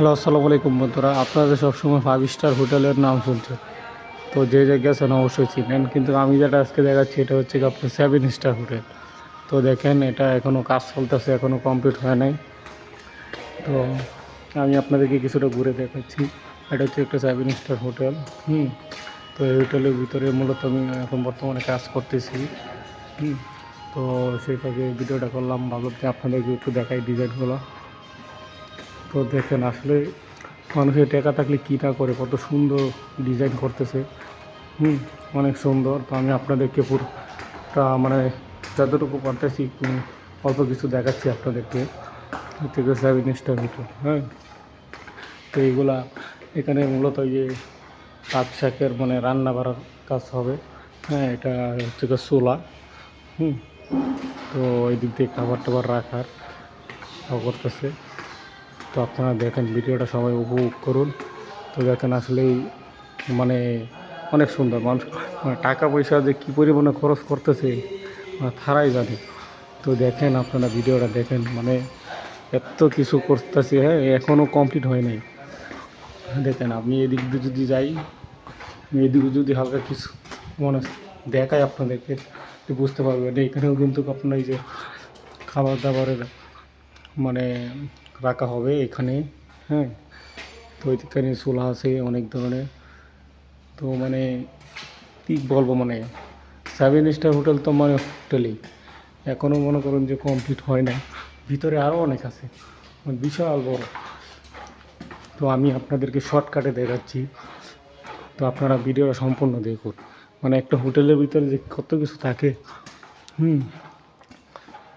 Hello, আসসালামু আলাইকুম বন্ধুরা। আপনারা সবসময় 5 স্টার হোটেলের নাম শুনছেন, তো যে জায়গায় গেছেন অবশ্যই চিনেন। কিন্তু আমি যেটা আজকে দেখাচ্ছি এটা হচ্ছে কি আপনার 7 স্টার হোটেল। তো দেখেন, এটা এখনও কাজ চলতেছে, এখনও কমপ্লিট হয় নাই। তো আমি আপনাদেরকে কিছুটা ঘুরে দেখাচ্ছি। এটা হচ্ছে একটা 7 স্টার হোটেল। তো এই হোটেলের ভিতরে মূলত আমি এখন বর্তমানে কাজ করতেছি। হুম তো সেই ফাঁকে ভিডিওটা করলাম, ভাবলাম যে আপনাদেরকে একটু দেখাই ডিজাইনগুলো। তো দেখেন, আসলে মানুষের টাকা থাকলে কী না করে, কত সুন্দর ডিজাইন করতেছে। অনেক সুন্দর। তো আমি আপনাদেরকে পুরোটা মানে যতটুকু পারতেছি অল্প কিছু দেখাচ্ছি আপনাদেরকে। থেকে 7 স্টার হোটেল। তো এইগুলা এখানে মূলত যে পাক শাকের মানে রান্না বাড়ার কাজ হবে। এটা হচ্ছে গিয়ে চুলা। হুম তো এই দিক দিয়ে খাবার টাবার রাখার করতেছে। তো আপনারা দেখেন, ভিডিওটা সবাই উপভোগ করুন। তো দেখেন, আসলেই মানে অনেক সুন্দর। মানুষ মানে টাকা পয়সা যে কী পরিমাণে খরচ করতেছে তারাই জানে। তো দেখেন, আপনারা ভিডিওটা দেখেন, মানে এত কিছু করতেছে। এখনও কমপ্লিট হয় নাই। দেখেন, আমি এদিক দিয়ে যদি যাই, এদিকে যদি হালকা কিছু মানে দেখাই আপনাদেরকে, বুঝতে পারবেন। এখানেও কিন্তু আপনার এই যে খাবার দাবারের মানে রাখা হবে এখানে। তো এখানে চুলা আছে অনেক ধরনের। তো মানে কী বলবো, মানে 7 স্টার হোটেল তো মানে হোটেলেই এখনও মনে করুন যে কমপ্লিট হয় নাই। ভিতরে আরও অনেক আছে, বিশাল বড়। তো আমি আপনাদেরকে শর্টকাটে দেখাচ্ছি। তো আপনারা ভিডিওটা সম্পূর্ণ দেখুন। মানে একটা হোটেলের ভিতরে যে কত কিছু থাকে।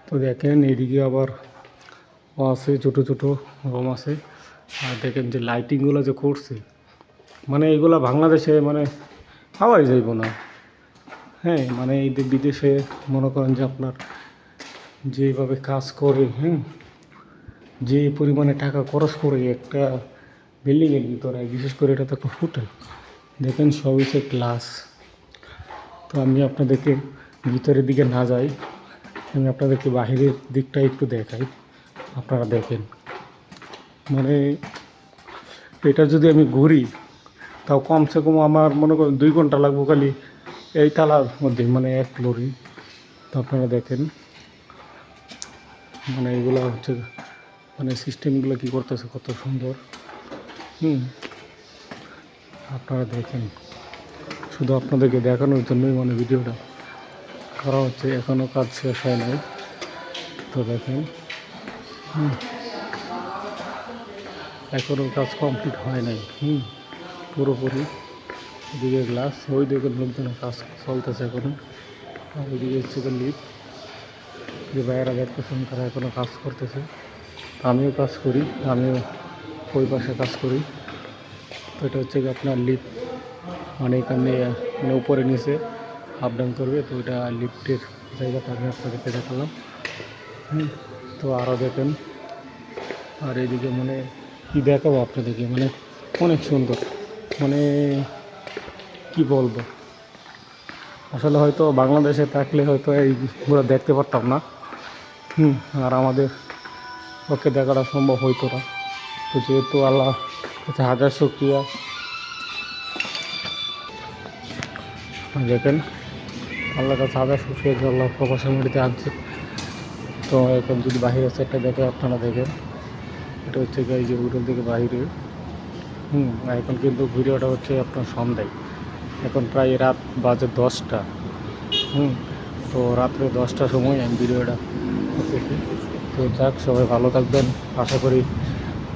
তো দেখেন, এদিকে আবার আছে, ছোটো ছোটো রুম আছে। আর দেখেন যে লাইটিংগুলো যে করছে, মানে এগুলো বাংলাদেশে মানে পাওয়াই যাইব না। মানে এই বিদেশে মনে করেন যে আপনার যেভাবে কাজ করে, যে পরিমাণে টাকা খরচ করে একটা বিল্ডিংয়ের ভিতরে, বিশেষ করে এটা তো একটা হোটেল। দেখেন, সব হচ্ছে গ্লাস। তো আমি আপনাদেরকে ভিতরের দিকে না যাই, আমি আপনাদেরকে বাহিরের দিকটা একটু দেখাই। আপনারা দেখেন, মানে এটা যদি আমি ঘুরি তাও কমসে কম আমার মনে করেন 2 ঘন্টা লাগবো খালি এই তালার মধ্যে, মানে এক ফ্লোরই। তো আপনারা দেখেন, মানে এগুলো হচ্ছে মানে সিস্টেমগুলো কী করতেছে, কত সুন্দর। আপনারা দেখেন, শুধু আপনাদেরকে দেখানোর জন্যই মানে ভিডিওটা করা হচ্ছে। এখনও কাজ শেষ হয় নাই। তো দেখেন, এখনও কাজ কমপ্লিট হয় নাই পুরোপুরি। এদিকে গ্লাস, ওই দিকে লোকজনের কাজ চলতেছে এখনও। আর ওইদিকে হচ্ছে লিফট, যে বাইরে দেখতেছেন তারা এখনও কাজ করতেছে। আমিও কাজ করি, আমিও ওই পাশে কাজ করি। তো এটা হচ্ছে কি আপনার লিফট, মানে এখানে মানে উপরে নিচে আপ ডাউন করবে। তো এটা লিফটের জায়গাটা আমি আপনাদেরকে দেখালাম। তো আরও দেখেন, আর এইদিকে মানে কী দেখাবো আপনাদেরকে, মানে অনেক সুন্দর। মানে কি বলবো, আসলে হয়তো বাংলাদেশে থাকলে হয়তো এইগুলো দেখতে পারতাম না। আর আমাদের পক্ষে দেখাটা সম্ভব হইতো না। তো যেহেতু আল্লাহ কাছে হাজার শুকরিয়া। দেখেন, আল্লাহর কাছে হাজার শুকরিয়া যে আল্লাহ প্রবাসের মাটিতে আনছে। তো এখন যদি বাহিরের সাইডটা দেখে আপনারা দেখেন, এটা হচ্ছে এই যে হোটেল থেকে বাইরে। এখন কিন্তু ভিডিওটা হচ্ছে আপনার সন্ধ্যায়, এখন প্রায় রাত বাজে 10টা। তো রাত্রে 10টার সময় আমি ভিডিওটা করতেছি। তো যাক, সবাই ভালো থাকবেন। আশা করি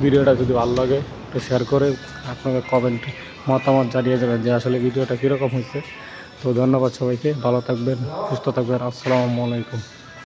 ভিডিওটা যদি ভালো লাগে একটু শেয়ার করে আপনাদের কমেন্ট মতামত জানিয়ে দেবেন যে আসলে ভিডিওটা কীরকম হয়েছে। তো ধন্যবাদ সবাইকে, ভালো থাকবেন, সুস্থ থাকবেন। আসসালামু আলাইকুম।